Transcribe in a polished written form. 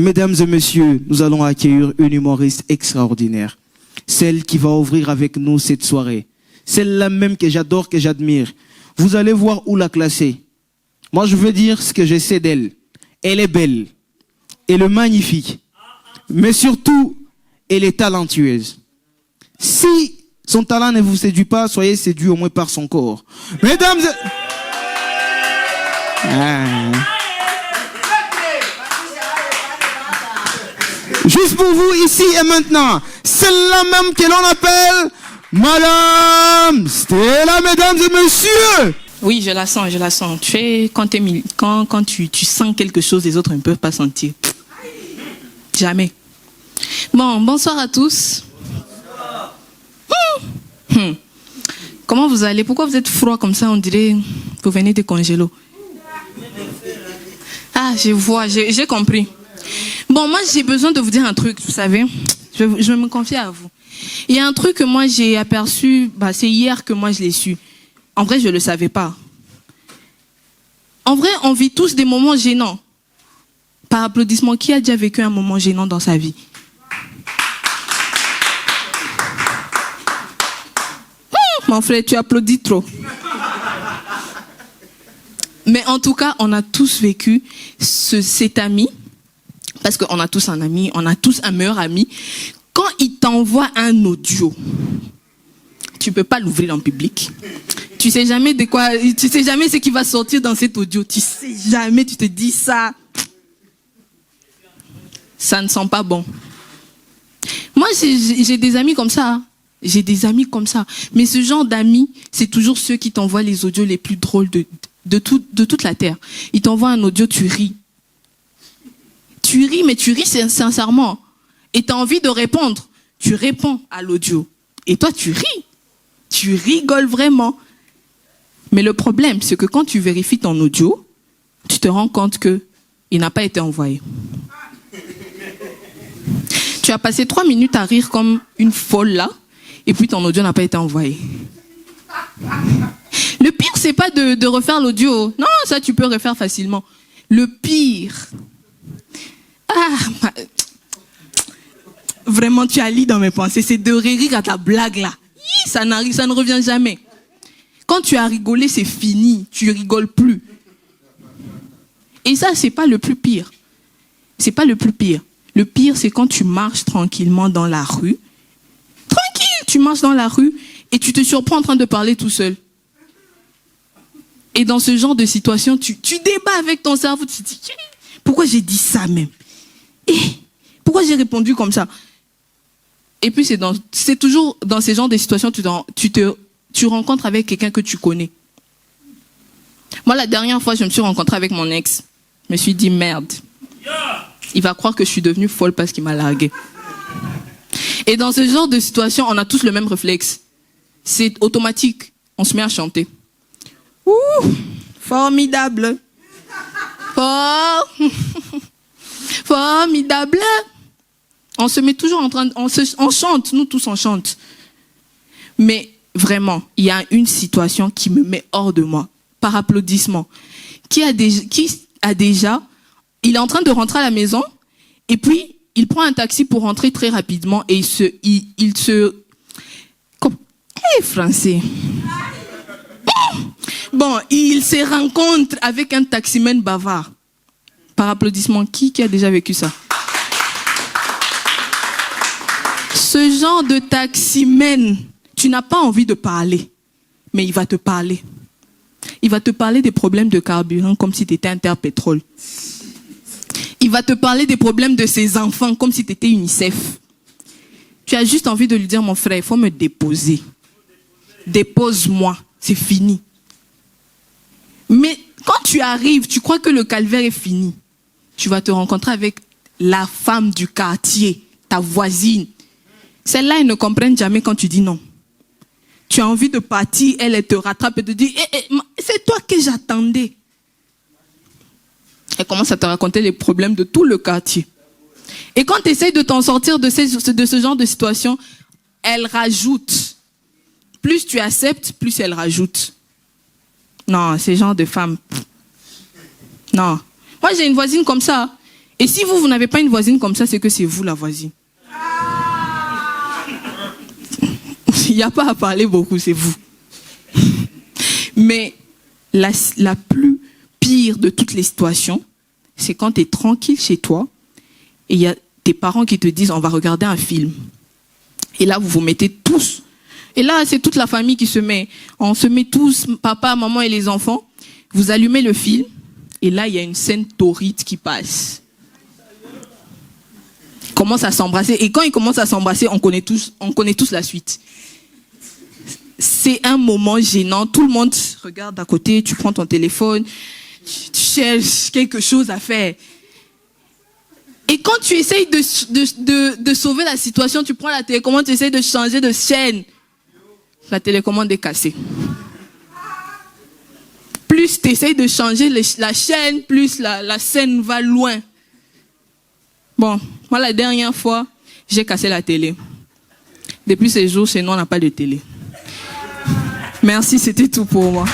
Mesdames et messieurs, nous allons accueillir une humoriste extraordinaire. Celle qui va ouvrir avec nous cette soirée. Celle-là même que j'adore, que j'admire. Vous allez voir où la classer. Moi, je veux dire ce que je sais d'elle. Elle est belle. Elle est magnifique. Mais surtout, elle est talentueuse. Si son talent ne vous séduit pas, soyez séduits au moins par son corps. Mesdames et... Juste pour vous, ici et maintenant, celle-là même que l'on appelle Madame Stella, mesdames et messieurs. Oui, je la sens, je la sens. Tu sais, quand tu sens quelque chose, les autres ne peuvent pas sentir. Jamais. Bon, bonsoir à tous. Comment vous allez? Pourquoi vous êtes froid comme ça? On dirait que vous venez de congélo. Ah, je vois, j'ai compris. Bon, moi, j'ai besoin de vous dire un truc, vous savez. Je vais me confier à vous. Il y a un truc que moi, j'ai aperçu, c'est hier que moi, je l'ai su. En vrai, je ne le savais pas. En vrai, on vit tous des moments gênants. Par applaudissement, qui a déjà vécu un moment gênant dans sa vie? Mon frère, tu applaudis trop. Mais en tout cas, on a tous vécu cet ami, parce qu'on a tous un ami, on a tous un meilleur ami. Quand il t'envoie un audio, tu ne peux pas l'ouvrir en public. Tu sais jamais de quoi, tu sais jamais ce qui va sortir dans cet audio. Tu sais jamais, tu te dis ça. Ça ne sent pas bon. Moi, j'ai des amis comme ça. J'ai des amis comme ça. Mais ce genre d'amis, c'est toujours ceux qui t'envoient les audios les plus drôles de toute la terre. Ils t'envoient un audio, tu ris. Tu ris, mais tu ris sincèrement. Et tu as envie de répondre. Tu réponds à l'audio. Et toi, tu ris. Tu rigoles vraiment. Mais le problème, c'est que quand tu vérifies ton audio, tu te rends compte qu'il n'a pas été envoyé. Tu as passé 3 minutes à rire comme une folle là, et puis ton audio n'a pas été envoyé. Le pire, c'est pas de refaire l'audio. Non, ça, tu peux refaire facilement. Le pire... Vraiment, tu as lu dans mes pensées. C'est de rire à ta blague là. Ça ne revient jamais. Quand tu as rigolé, c'est fini. Tu rigoles plus. Et ça, c'est pas le plus pire. C'est pas le plus pire. Le pire, c'est quand tu marches tranquillement dans la rue. Tranquille, tu marches dans la rue et tu te surprends en train de parler tout seul. Et dans ce genre de situation, tu débats avec ton cerveau. Tu te dis, pourquoi j'ai dit ça même? Pourquoi j'ai répondu comme ça? Et puis c'est toujours dans ces genres de situations tu rencontres avec quelqu'un que tu connais. Moi, la dernière fois, je me suis rencontrée avec mon ex. Je me suis dit, merde. Il va croire que je suis devenue folle parce qu'il m'a larguée. Et dans ce genre de situation, on a tous le même réflexe. C'est automatique. On se met à chanter. Ouh, formidable. Formidable. On se met toujours on chante, nous tous on chante. Mais vraiment, il y a une situation qui me met hors de moi, par applaudissement. Il est en train de rentrer à la maison, et puis il prend un taxi pour rentrer très rapidement, et français. Bon, il se rencontre avec un taximène bavard. Par applaudissement, qui a déjà vécu ça? Ce genre de taximène, tu n'as pas envie de parler, mais il va te parler. Il va te parler des problèmes de carburant comme si tu étais Interpétrole. Il va te parler des problèmes de ses enfants comme si tu étais UNICEF. Tu as juste envie de lui dire, mon frère, il faut me déposer. Dépose-moi, c'est fini. Mais quand tu arrives, tu crois que le calvaire est fini. Tu vas te rencontrer avec la femme du quartier, ta voisine. Celle-là, elle ne comprenne jamais quand tu dis non. Tu as envie de partir, elle te rattrape et te dit, c'est toi que j'attendais. Elle commence à te raconter les problèmes de tout le quartier. Et quand tu essaies de t'en sortir de ce genre de situation, elle rajoute. Plus tu acceptes, plus elle rajoute. Non, ces genres de femmes. Non. Moi, j'ai une voisine comme ça. Et si vous n'avez pas une voisine comme ça, c'est que c'est vous la voisine. Il n'y a pas à parler beaucoup, c'est vous. Mais la plus pire de toutes les situations, c'est quand tu es tranquille chez toi et il y a tes parents qui te disent on va regarder un film. Et là, vous vous mettez tous. Et là, c'est toute la famille qui se met. On se met tous, papa, maman et les enfants. Vous allumez le film et là, il y a une scène torride qui passe. Ils commencent à s'embrasser. Et quand ils commencent à s'embrasser, on connaît tous la suite. C'est un moment gênant. Tout le monde regarde à côté, tu prends ton téléphone, tu cherches quelque chose à faire. Et quand tu essayes de sauver la situation, tu prends la télécommande, tu essayes de changer de chaîne. La télécommande est cassée. Plus tu essayes de changer la chaîne, plus la scène va loin. Bon, moi la dernière fois, j'ai cassé la télé. Depuis ces jours, chez nous, on n'a pas de télé. Merci, c'était tout pour moi.